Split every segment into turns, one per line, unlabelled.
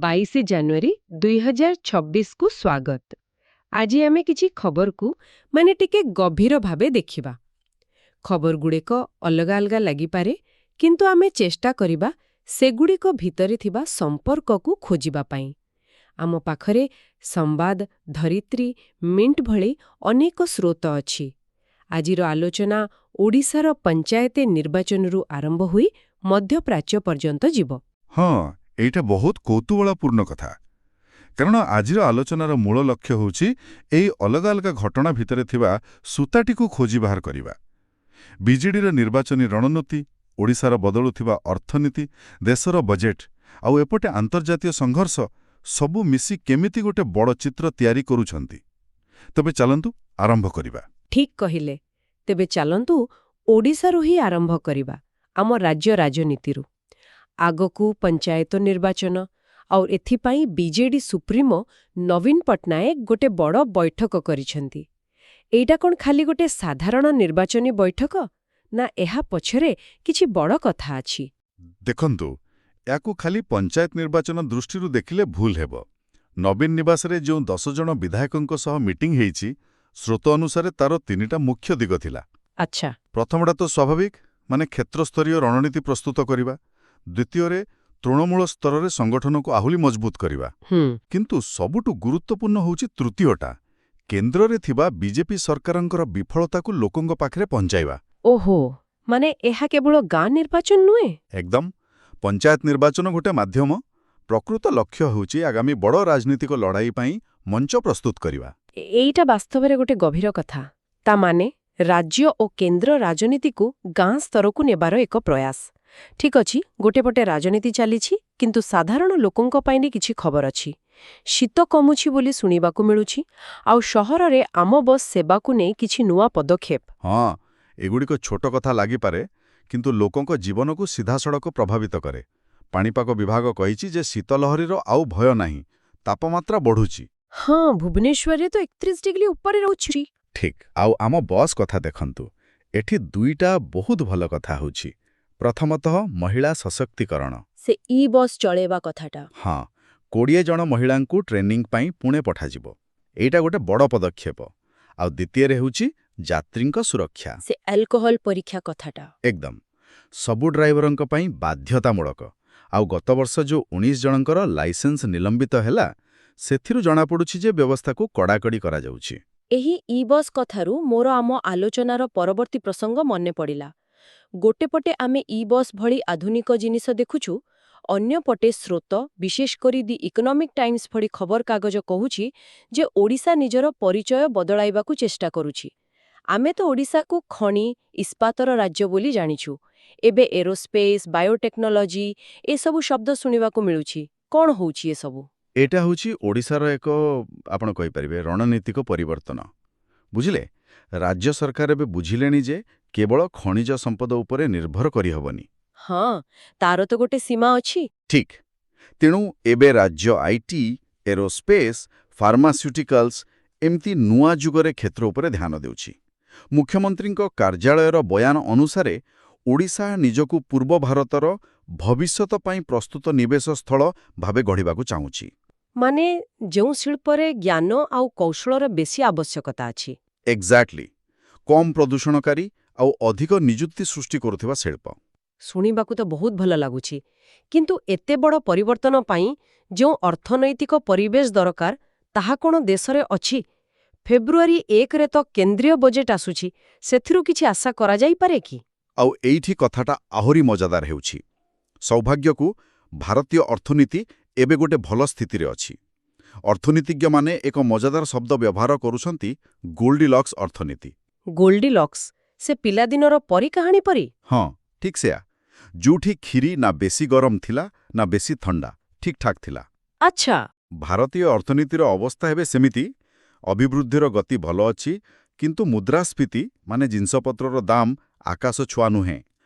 22 ଜାନୁଆରୀ 2026 କୁ ସ୍ୱାଗତ। ଆଜି ଆମେ କିଛି ଖବରକୁ ମାନେ ଟିକେ ଗଭୀର ଭାବେ ଦେଖିବା। ଖବରଗୁଡ଼ିକ ଅଲଗା ଅଲଗା ଲାଗିପାରେ, କିନ୍ତୁ ଆମେ ଚେଷ୍ଟା କରିବା ସେଗୁଡ଼ିକ ଭିତରେ ଥିବା ସମ୍ପର୍କକୁ ଖୋଜିବା ପାଇଁ। ଆମ ପାଖରେ ସମ୍ବାଦ, ଧରିତ୍ରୀ, ମିଣ୍ଟ ଭଳି ଅନେକ ସ୍ରୋତ ଅଛି। ଆଜିର ଆଲୋଚନା ଓଡ଼ିଶାର ପଞ୍ଚାୟତ ନିର୍ବାଚନରୁ ଆରମ୍ଭ ହୋଇ ମଧ୍ୟପ୍ରାଚ୍ୟ ପର୍ଯ୍ୟନ୍ତ ଯିବ।
ହଁ, ଏଇଟା ବହୁତ କୌତୂହଳପୂର୍ଣ୍ଣ କଥା। କାରଣ ଆଜିର ଆଲୋଚନାର ମୂଳ ଲକ୍ଷ୍ୟ ହେଉଛି ଏହି ଅଲଗା ଅଲଗା ଘଟଣା ଭିତରେ ଥିବା ସୂତାଟିକୁ ଖୋଜି ବାହାର କରିବା। ବିଜେଡିର ନିର୍ବାଚନୀ ରଣନୀତି, ଓଡ଼ିଶାର ବଦଳୁଥିବା ଅର୍ଥନୀତି, ଦେଶର ବଜେଟ୍ ଆଉ ଏପଟେ ଆନ୍ତର୍ଜାତୀୟ ସଂଘର୍ଷ ସବୁ ମିଶି କେମିତି ଗୋଟେ ବଡ଼ ଚିତ୍ର ତିଆରି କରୁଛନ୍ତି। ତେବେ ଚାଲନ୍ତୁ ଆରମ୍ଭ କରିବା।
ଠିକ୍ କହିଲେ। ତେବେ ଚାଲନ୍ତୁ ଓଡ଼ିଶାରୁ ହିଁ ଆରମ୍ଭ କରିବା, ଆମ ରାଜ୍ୟ ରାଜନୀତିରୁ। ଆଗକୁ ପଞ୍ଚାୟତ ନିର୍ବାଚନ, ଆଉ ଏଥିପାଇଁ ବିଜେଡି ସୁପ୍ରିମୋ ନବୀନ ପଟ୍ଟନାୟକ ଗୋଟେ ବଡ଼ ବୈଠକ କରିଛନ୍ତି। ଏଇଟା କ'ଣ ଖାଲି ଗୋଟେ ସାଧାରଣ ନିର୍ବାଚନୀ ବୈଠକ, ନା ଏହା ପଛରେ କିଛି ବଡ଼ କଥା ଅଛି?
ଦେଖନ୍ତୁ, ୟାକୁ ଖାଲି ପଞ୍ଚାୟତ ନିର୍ବାଚନ ଦୃଷ୍ଟିରୁ ଦେଖିଲେ ଭୁଲ ହେବ। ନବୀନ ନିବାସରେ ଯେଉଁ 10 ଜଣ ବିଧାୟକଙ୍କ ସହ ମିଟିଂ ହେଇଛି, ସ୍ରୋତ ଅନୁସାରେ ତାର 3ଟା ମୁଖ୍ୟ ଦିଗ ଥିଲା।
ଆଚ୍ଛା।
ପ୍ରଥମଟା ତ ସ୍ୱାଭାବିକ, ମାନେ କ୍ଷେତ୍ରସ୍ତରୀୟ ରଣନୀତି ପ୍ରସ୍ତୁତ କରିବା। ଦ୍ୱିତୀୟରେ ତୃଣମୂଳ ସ୍ତରରେ ସଂଗଠନକୁ ଆହୁରି ମଜବୁତ କରିବା। କିନ୍ତୁ ସବୁଠୁ ଗୁରୁତ୍ୱପୂର୍ଣ୍ଣ ହେଉଛି ତୃତୀୟଟା, କେନ୍ଦ୍ରରେ ଥିବା ବିଜେପି ସରକାରଙ୍କର ବିଫଳତାକୁ ଲୋକଙ୍କ ପାଖରେ ପହଞ୍ଚାଇବା।
ଓହୋ, ମାନେ ଏହା କେବଳ ଗାଁ ନିର୍ବାଚନ ନୁହେଁ?
ଏକଦମ। ପଞ୍ଚାୟତ ନିର୍ବାଚନ ଗୋଟେ ମାଧ୍ୟମ, ପ୍ରକୃତ ଲକ୍ଷ୍ୟ ହେଉଛି ଆଗାମୀ ବଡ଼ ରାଜନୈତିକ ଲଢ଼ାଇ ପାଇଁ ମଞ୍ଚ ପ୍ରସ୍ତୁତ କରିବା।
ଏଇଟା ବାସ୍ତବରେ ଗୋଟେ ଗଭୀର କଥା। ତା ମାନେ ରାଜ୍ୟ ଓ କେନ୍ଦ୍ର ରାଜନୀତିକୁ ଗାଁ ସ୍ତରକୁ ନେବାର ଏକ ପ୍ରୟାସ। ଠିକ୍ ଅଛି, ଗୋଟେ ପଟେ ରାଜନୀତି ଚାଲିଛି, କିନ୍ତୁ ସାଧାରଣ ଲୋକଙ୍କ ପାଇଁ କିଛି ଖବର ଅଛି। ଶୀତ କମୁଛି ବୋଲି ଶୁଣିବାକୁ ମିଳୁଛି, ଆଉ ସହରରେ ଆମ ବସ୍ ସେବାକୁ ନେଇ କିଛି ନୂଆ ପଦକ୍ଷେପ।
ହଁ, ଏଗୁଡ଼ିକ ଛୋଟ କଥା ଲାଗିପାରେ, କିନ୍ତୁ ଲୋକଙ୍କ ଜୀବନକୁ ସିଧାସଳଖ ପ୍ରଭାବିତ କରେ। ପାଣିପାଗ ବିଭାଗ କହିଛି ଯେ ଶୀତଲହରୀର ଆଉ ଭୟ ନାହିଁ, ତାପମାତ୍ରା ବଢ଼ୁଛି।
ହଁ, ଭୁବନେଶ୍ୱରରେ ତ 31 ଡିଗ୍ରୀ ଉପରେ ରହୁଛି।
ଠିକ୍। ଆଉ ଆମ ବସ୍ କଥା ଦେଖନ୍ତୁ, ଏଠି 2ଟା ବହୁତ ଭଲ କଥା ହେଉଛି। ପ୍ରଥମତଃ ମହିଳା ସଶକ୍ତିକରଣ।
ସେ ଇ-ବସ୍ ଚଳେଇବା କଥାଟା।
ହଁ, 20 ଜଣ ମହିଳାଙ୍କୁ ଟ୍ରେନିଂ ପାଇଁ ପୁଣେ ପଠାଯିବ। ଏଇଟା ଗୋଟେ ବଡ଼ ପଦକ୍ଷେପ। ଆଉ ଦ୍ୱିତୀୟରେ ହେଉଛି ଯାତ୍ରୀଙ୍କ ସୁରକ୍ଷା।
ସେ ଆଲକୋହଲ ପରୀକ୍ଷା କଥାଟା।
ଏକଦମ। ସବୁ ଡ୍ରାଇଭରଙ୍କ ପାଇଁ ବାଧ୍ୟତାମୂଳକ। ଆଉ ଗତବର୍ଷ ଯେଉଁ 19 ଜଣଙ୍କର ଲାଇସେନ୍ସ ନିଲମ୍ବିତ ହେଲା, ସେଥିରୁ ଜଣାପଡ଼ୁଛି ଯେ ବ୍ୟବସ୍ଥାକୁ କଡ଼ାକଡ଼ି କରାଯାଉଛି।
ଏହି ଇ-ବସ୍ କଥାରୁ ମୋର ଆମ ଆଲୋଚନାର ପରବର୍ତ୍ତୀ ପ୍ରସଙ୍ଗ ମନେ ପଡ଼ିଲା। ଗୋଟେ ପଟେ ଆମେ ଇ-ବସ୍ ଭଳି ଆଧୁନିକ ଜିନିଷ ଦେଖୁଛୁ, ଅନ୍ୟପଟେ ସ୍ରୋତ, ବିଶେଷ କରି ଦି ଇକୋନୋମିକ୍ ଟାଇମ୍ସ ଭଳି ଖବରକାଗଜ କହୁଛି ଯେ ଓଡ଼ିଶା ନିଜର ପରିଚୟ ବଦଳାଇବାକୁ ଚେଷ୍ଟା କରୁଛି। ଆମେ ତ ଓଡ଼ିଶାକୁ ଖଣି, ଇସ୍ପାତର ରାଜ୍ୟ ବୋଲି ଜାଣିଛୁ। ଏବେ ଏରୋସ୍ପେସ୍, ବାୟୋଟେକ୍ନୋଲୋଜି ଏସବୁ ଶବ୍ଦ ଶୁଣିବାକୁ ମିଳୁଛି। କ'ଣ ହେଉଛି ଏସବୁ?
ଏଇଟା ହେଉଛି ଓଡ଼ିଶାର ଏକ, ଆପଣ କହିପାରିବେ, ରଣନୀତିକ ପରିବର୍ତ୍ତନ। ବୁଝିଲେ, ରାଜ୍ୟ ସରକାର ଏବେ ବୁଝିଲେଣି ଯେ କେବଳ ଖଣିଜ ସମ୍ପଦ ଉପରେ ନିର୍ଭର କରିହେବନି।
ହଁ, ତାର ତ ଗୋଟେ ସୀମା ଅଛି।
ଠିକ୍। ତେଣୁ ଏବେ ରାଜ୍ୟ ଆଇଟି, ଏରୋସ୍ପେସ୍, ଫାର୍ମାସ୍ୟୁଟିକାଲ୍ସ ଏମିତି ନୂଆ ଯୁଗରେ କ୍ଷେତ୍ର ଉପରେ ଧ୍ୟାନ ଦେଉଛି। ମୁଖ୍ୟମନ୍ତ୍ରୀଙ୍କ କାର୍ଯ୍ୟାଳୟର ବୟାନ ଅନୁସାରେ ଓଡ଼ିଶା ନିଜକୁ ପୂର୍ବ ଭାରତର ଭବିଷ୍ୟତ ପାଇଁ ପ୍ରସ୍ତୁତ ନିବେଶ ସ୍ଥଳ ଭାବେ ଗଢ଼ିବାକୁ ଚାହୁଁଛି।
ମାନେ ଯେଉଁ ଶିଳ୍ପରେ ଜ୍ଞାନ ଆଉ କୌଶଳର ବେଶୀ ଆବଶ୍ୟକତା ଅଛି।
ଏକ୍ଜାକ୍ଟଲି। କମ୍ ପ୍ରଦୂଷଣକାରୀ ଆଉ ଅଧିକ ନିଯୁକ୍ତି ସୃଷ୍ଟି କରୁଥିବା ଶିଳ୍ପ।
ଶୁଣିବାକୁ ତ ବହୁତ ଭଲ ଲାଗୁଛି, କିନ୍ତୁ ଏତେ ବଡ଼ ପରିବର୍ତ୍ତନ ପାଇଁ ଯେଉଁ ଅର୍ଥନୈତିକ ପରିବେଶ ଦରକାର, ତାହା କ'ଣ ଦେଶରେ ଅଛି? ଫେବୃଆରୀ 1ରେ ତ କେନ୍ଦ୍ରୀୟ ବଜେଟ୍ ଆସୁଛି, ସେଥିରୁ କିଛି ଆଶା କରାଯାଇପାରେ କି?
ଆଉ ଏଇଠି କଥାଟା ଆହୁରି ମଜାଦାର ହେଉଛି। ସୌଭାଗ୍ୟକୁ ଭାରତୀୟ ଅର୍ଥନୀତି ଏବେ ଗୋଟେ ଭଲ ସ୍ଥିତିରେ ଅଛି। ଅର୍ଥନୀତିଜ୍ଞମାନେ ଏକ ମଜାଦାର ଶବ୍ଦ ବ୍ୟବହାର କରୁଛନ୍ତି, ଗୋଲ୍ଡିଲକ୍ସ ଅର୍ଥନୀତି।
ଗୋଲ୍ଡିଲକ୍ସ, ସେ ପିଲାଦିନର ପରୀ କାହାଣୀ ପରି?
ହଁ, ଠିକ୍ ସେୟା। ଯୋଉଠି କ୍ଷୀରି ନା ବେଶୀ ଗରମ ଥିଲା ନା ବେଶୀ ଥଣ୍ଡା, ଠିକ୍ଠାକ୍ ଥିଲା।
ଆଚ୍ଛା।
ଭାରତୀୟ ଅର୍ଥନୀତିର ଅବସ୍ଥା ଏବେ ସେମିତି। ଅଭିବୃଦ୍ଧିର ଗତି ଭଲ ଅଛି, କିନ୍ତୁ ମୁଦ୍ରାସ୍ଫୀତି ମାନେ ଜିନିଷପତ୍ରର ଦାମ ଆକାଶ ଛୁଆଁ ନୁହେଁ।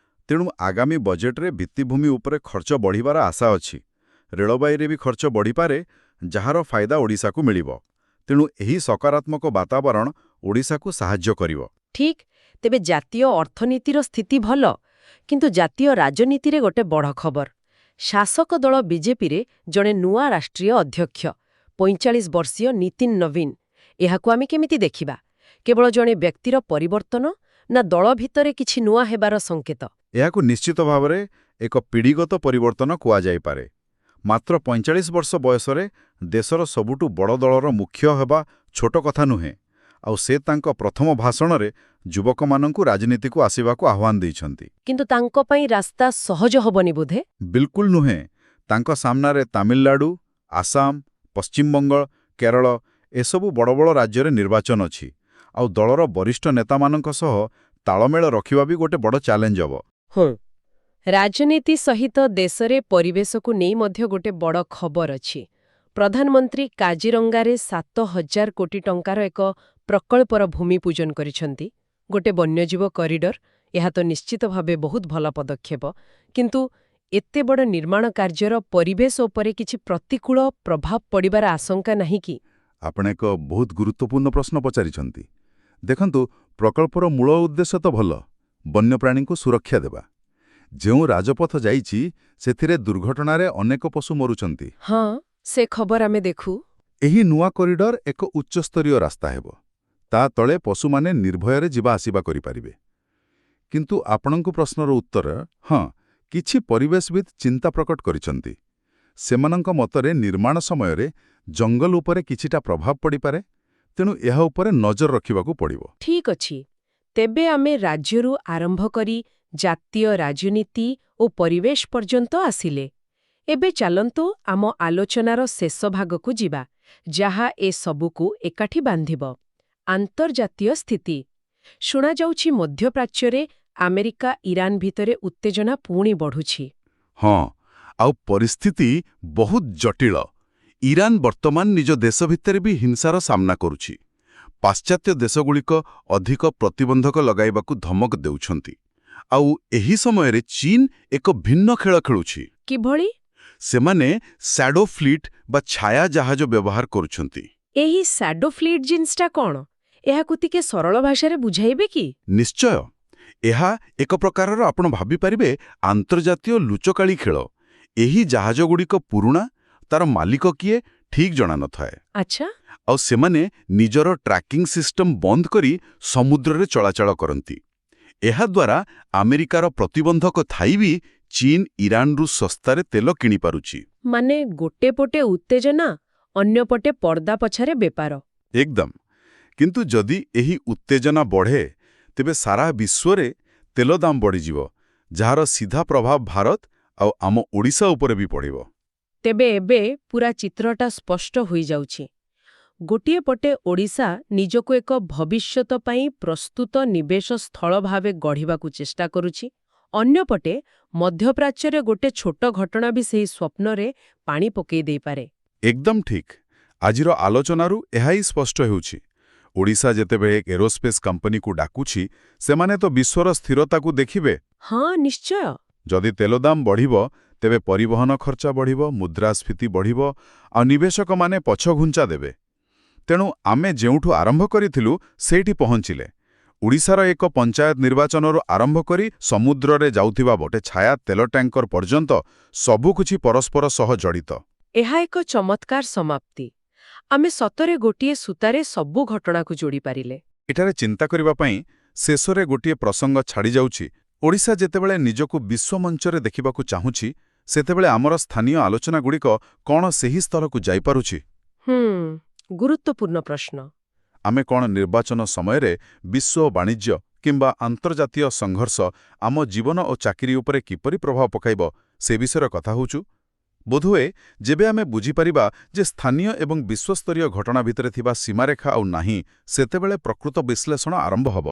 ତେଣୁ ଆଗାମୀ ବଜେଟ୍ରେ ଭିତ୍ତିଭୂମି ଉପରେ ଖର୍ଚ୍ଚ ବଢ଼ିବାର ଆଶା ଅଛି। ରେଳବାଇରେ ବି ଖର୍ଚ୍ଚ ବଢ଼ିପାରେ, ଯାହାର ଫାଇଦା ଓଡ଼ିଶାକୁ ମିଳିବ। ତେଣୁ ଏହି ସକାରାତ୍ମକ ବାତାବରଣ ଓଡ଼ିଶାକୁ ସାହାଯ୍ୟ କରିବ।
ଠିକ୍। ତେବେ ଜାତୀୟ ଅର୍ଥନୀତିର ସ୍ଥିତି ଭଲ, କିନ୍ତୁ ଜାତୀୟ ରାଜନୀତିରେ ଗୋଟେ ବଡ଼ ଖବର। ଶାସକ ଦଳ ବିଜେପିରେ ଜଣେ ନୂଆ ରାଷ୍ଟ୍ରୀୟ ଅଧ୍ୟକ୍ଷ 45 ବର୍ଷୀୟ ନିତିନ ନବୀନ, ଏହାକୁ ଆମେ କେମିତି ଦେଖିବା? କେବଳ ଜଣେ ବ୍ୟକ୍ତିର ପରିବର୍ତ୍ତନ ନା ଦଳ ଭିତରେ କିଛି ନୂଆ ହେବାର ସଂକେତ?
ଏହାକୁ ନିଶ୍ଚିତ ଭାବରେ ଏକ ପିଢ଼ିଗତ ପରିବର୍ତ୍ତନ କୁହାଯାଇପାରେ। ମାତ୍ର 45 ବର୍ଷ ବୟସରେ ଦେଶର ସବୁଠୁ ବଡ଼ ଦଳର ମୁଖ୍ୟ ହେବା ଛୋଟ କଥା ନୁହେଁ। ଆଉ ସେ ତାଙ୍କ ପ୍ରଥମ ଭାଷଣରେ ଯୁବକମାନଙ୍କୁ ରାଜନୀତିକୁ ଆସିବାକୁ ଆହ୍ୱାନ ଦେଇଛନ୍ତି।
କିନ୍ତୁ ତାଙ୍କ ପାଇଁ ରାସ୍ତା ସହଜ ହବନି ବୋଧେ?
ବିଲକୁଲ ନୁହେଁ। ତାଙ୍କ ସାମ୍ନାରେ ତାମିଲନାଡୁ, ଆସାମ, ପଶ୍ଚିମବଙ୍ଗ, କେରଳ ଏସବୁ ବଡ଼ ବଡ଼ ରାଜ୍ୟରେ ନିର୍ବାଚନ ଅଛି। ଆଉ ଦଳର ବରିଷ୍ଠ ନେତାମାନଙ୍କ ସହ ତାଳମେଳ ରଖିବା ବି ଗୋଟେ ବଡ଼ ଚ୍ୟାଲେଞ୍ଜ ହେବ।
ହଁ, ରାଜନୀତି ସହିତ ଦେଶରେ ପରିବେଶକୁ ନେଇ ମଧ୍ୟ ଗୋଟେ ବଡ଼ ଖବର ଅଛି। ପ୍ରଧାନମନ୍ତ୍ରୀ କାଜିରଙ୍ଗାରେ 7,000 କୋଟି ଟଙ୍କାର ଏକ ପ୍ରକଳ୍ପର ଭୂମି ପୂଜନ କରିଛନ୍ତି। ଗୋଟେ ବନ୍ୟଜୀବ କରିଡର, ଏହା ତ ନିଶ୍ଚିତ ଭାବେ ବହୁତ ଭଲ ପଦକ୍ଷେପ। କିନ୍ତୁ ଏତେ ବଡ଼ ନିର୍ମାଣ କାର୍ଯ୍ୟର ପରିବେଶ ଉପରେ କିଛି ପ୍ରତିକୂଳ ପ୍ରଭାବ ପଡ଼ିବାର ଆଶଙ୍କା ନାହିଁ କି?
ଆପଣ ଏକ ବହୁତ ଗୁରୁତ୍ୱପୂର୍ଣ୍ଣ ପ୍ରଶ୍ନ ପଚାରିଛନ୍ତି। ଦେଖନ୍ତୁ, ପ୍ରକଳ୍ପର ମୂଳ ଉଦ୍ଦେଶ୍ୟ ତ ଭଲ, ବନ୍ୟପ୍ରାଣୀଙ୍କୁ ସୁରକ୍ଷା ଦେବା। ଯେଉଁ ରାଜପଥ ଯାଇଛି ସେଥିରେ ଦୁର୍ଘଟଣାରେ ଅନେକ ପଶୁ ମରୁଛନ୍ତି।
ହଁ, ସେ ଖବର ଆମେ ଦେଖୁ।
ଏହି ନୂଆ କରିଡର ଏକ ଉଚ୍ଚସ୍ତରୀୟ ରାସ୍ତା ହେବ। ତା ତଳେ ପଶୁମାନେ ନିର୍ଭୟରେ ଯିବା ଆସିବା କରିପାରିବେ। କିନ୍ତୁ ଆପଣଙ୍କ ପ୍ରଶ୍ନର ଉତ୍ତର, ହଁ, କିଛି ପରିବେଶବିତ୍ ଚିନ୍ତା ପ୍ରକଟ କରିଛନ୍ତି। ସେମାନଙ୍କ ମତରେ ନିର୍ମାଣ ସମୟରେ ଜଙ୍ଗଲ ଉପରେ କିଛିଟା ପ୍ରଭାବ ପଡ଼ିପାରେ, ତେଣୁ ଏହା ଉପରେ ନଜର ରଖିବାକୁ ପଡ଼ିବ।
ଠିକ୍ ଅଛି। ତେବେ ଆମେ ରାଜ୍ୟରୁ ଆରମ୍ଭ କରି ଜାତୀୟ ରାଜନୀତି ଓ ପରିବେଶ ପର୍ଯ୍ୟନ୍ତ ଆସିଲେ। ଏବେ ଚାଲନ୍ତୁ ଆମ ଆଲୋଚନାର ଶେଷ ଭାଗକୁ ଯିବା, ଯାହା ଏ ସବୁକୁ ଏକାଠି ବାନ୍ଧିବ। ଆନ୍ତର୍ଜାତୀୟ ସ୍ଥିତି। ଶୁଣାଯାଉଛି ମଧ୍ୟପ୍ରାଚ୍ୟରେ ଆମେରିକା ଇରାନ ଭିତରେ ଉତ୍ତେଜନା ପୁଣି ବଢ଼ୁଛି।
ହଁ, ଆଉ ପରିସ୍ଥିତି ବହୁତ ଜଟିଳ। ଇରାନ ବର୍ତ୍ତମାନ ନିଜ ଦେଶ ଭିତରେ ବି ହିଂସାର ସାମ୍ନା କରୁଛି। ପାଶ୍ଚାତ୍ୟ ଦେଶଗୁଡ଼ିକ ଅଧିକ ପ୍ରତିବନ୍ଧକ ଲଗାଇବାକୁ ଧମକ ଦେଉଛନ୍ତି। ଆଉ ଏହି ସମୟରେ ଚୀନ ଏକ ଭିନ୍ନ ଖେଳ ଖେଳୁଛି।
କିଭଳି?
ସେମାନେ ସ୍ୟାଡୋ ଫ୍ଲିଟ୍ ବା ଛାୟା ଜାହାଜ ବ୍ୟବହାର କରୁଛନ୍ତି।
ଏହି ସ୍ୟାଡୋ ଫ୍ଲିଟ୍ ଜିନ୍ସଟା କ'ଣ? ଏହାକୁ ଟିକେ ସରଳ ଭାଷାରେ ବୁଝାଇବେ କି?
ନିଶ୍ଚୟ। ଏହା ଏକ ପ୍ରକାରର, ଆପଣ ଭାବିପାରିବେ, ଆନ୍ତର୍ଜାତୀୟ ଲୁଚକାଳି ଖେଳ। ଏହି ଜାହାଜଗୁଡ଼ିକ ପୁରୁଣା, ତାର ମାଲିକ କିଏ ଠିକ୍ ଜଣାନଥାଏ।
ଆଚ୍ଛା।
ଆଉ ସେମାନେ ନିଜର ଟ୍ରାକିଂ ସିଷ୍ଟମ ବନ୍ଦ କରି ସମୁଦ୍ରରେ ଚଳାଚଳ କରନ୍ତି। ଏହାଦ୍ୱାରା ଆମେରିକାର ପ୍ରତିବନ୍ଧକ ଥାଇ ବି ଚୀନ ଇରାନରୁ ଶସ୍ତାରେ ତେଲ କିଣିପାରୁଛି।
ମାନେ ଗୋଟେ ପଟେ ଉତ୍ତେଜନା, ଅନ୍ୟପଟେ ପର୍ଦ୍ଦା ପଛରେ ବେପାର।
ଏକଦମ। କିନ୍ତୁ ଯଦି ଏହି ଉତ୍ତେଜନା ବଢ଼େ, ତେବେ ସାରା ବିଶ୍ୱରେ ତେଲ ଦାମ ବଢ଼ିଯିବ, ଯାହାର ସିଧା ପ୍ରଭାବ ଭାରତ ଆଉ ଆମ ଓଡ଼ିଶା ଉପରେ ବି ପଡ଼ିବ।
ତେବେ ଏବେ ପୁରା ଚିତ୍ରଟା ସ୍ପଷ୍ଟ ହୋଇଯାଉଛି। ଗୋଟିଏ ପଟେ ଓଡ଼ିଶା ନିଜକୁ ଏକ ଭବିଷ୍ୟତ ପାଇଁ ପ୍ରସ୍ତୁତ ନିବେଶ ସ୍ଥଳ ଭାବେ ଗଢ଼ିବାକୁ ଚେଷ୍ଟା କରୁଛି। ଅନ୍ୟପଟେ ମଧ୍ୟପ୍ରାଚ୍ୟରେ ଗୋଟେ ଛୋଟ ଘଟଣା ବି ସେହି ସ୍ୱପ୍ନରେ ପାଣି ପକେଇ ଦେଇପାରେ।
ଏକଦମ ଠିକ୍। ଆଜିର ଆଲୋଚନାରୁ ଏହା ହିଁ ସ୍ପଷ୍ଟ ହେଉଛି। ଓଡ଼ିଶା ଯେତେବେଳେ ଏରୋସ୍ପେସ୍ କମ୍ପାନୀକୁ ଡାକୁଛି, ସେମାନେ ତ ବିଶ୍ୱର ସ୍ଥିରତାକୁ ଦେଖିବେ।
ହଁ, ନିଶ୍ଚୟ।
ଯଦି ତେଲ ଦାମ ବଢ଼ିବ, ତେବେ ପରିବହନ ଖର୍ଚ୍ଚ ବଢ଼ିବ, ମୁଦ୍ରାସ୍ଫୀତି ବଢ଼ିବ, ଆଉ ନିବେଶକମାନେ ପଛଘୁଞ୍ଚା ଦେବେ। ତେଣୁ ଆମେ ଯେଉଁଠୁ ଆରମ୍ଭ କରିଥିଲୁ ସେଇଠି ପହଞ୍ଚିଲେ। ଓଡ଼ିଶାର ଏକ ପଞ୍ଚାୟତ ନିର୍ବାଚନରୁ ଆରମ୍ଭ କରି ସମୁଦ୍ରରେ ଯାଉଥିବା ଗୋଟେ ଛାୟା ତେଲ ଟ୍ୟାଙ୍କର ପର୍ଯ୍ୟନ୍ତ ସବୁକିଛି ପରସ୍ପର ସହ ଜଡ଼ିତ।
ଏହା ଏକ ଚମତ୍କାର ସମାପ୍ତି। ଆମେ ସତରେ ଗୋଟିଏ ସୂତାରେ ସବୁ ଘଟଣାକୁ ଯୋଡ଼ିପାରିଲେ।
ଏଠାରେ ଚିନ୍ତା କରିବା ପାଇଁ ଶେଷରେ ଗୋଟିଏ ପ୍ରସଙ୍ଗ ଛାଡ଼ିଯାଉଛି। ଓଡ଼ିଶା ଯେତେବେଳେ ନିଜକୁ ବିଶ୍ୱମଞ୍ଚରେ ଦେଖିବାକୁ ଚାହୁଁଛି, ସେତେବେଳେ ଆମର ସ୍ଥାନୀୟ ଆଲୋଚନାଗୁଡ଼ିକ କ'ଣ ସେହି ସ୍ତରକୁ ଯାଇପାରୁଛି?
ଗୁରୁତ୍ୱପୂର୍ଣ୍ଣ ପ୍ରଶ୍ନ।
ଆମେ କ'ଣ ନିର୍ବାଚନ ସମୟରେ ବିଶ୍ୱ ବାଣିଜ୍ୟ କିମ୍ବା ଆନ୍ତର୍ଜାତୀୟ ସଂଘର୍ଷ ଆମ ଜୀବନ ଓ ଚାକିରି ଉପରେ କିପରି ପ୍ରଭାବ ପକାଇବ, ସେ ବିଷୟରେ କଥା ହେଉଛୁ? ବୋଧହୁଏ ଯେବେ ଆମେ ବୁଝିପାରିବା ଯେ ସ୍ଥାନୀୟ ଏବଂ ବିଶ୍ୱସ୍ତରୀୟ ଘଟଣା ଭିତରେ ଥିବା ସୀମାରେଖା ଆଉ ନାହିଁ, ସେତେବେଳେ ପ୍ରକୃତ ବିଶ୍ଳେଷଣ ଆରମ୍ଭ ହେବ।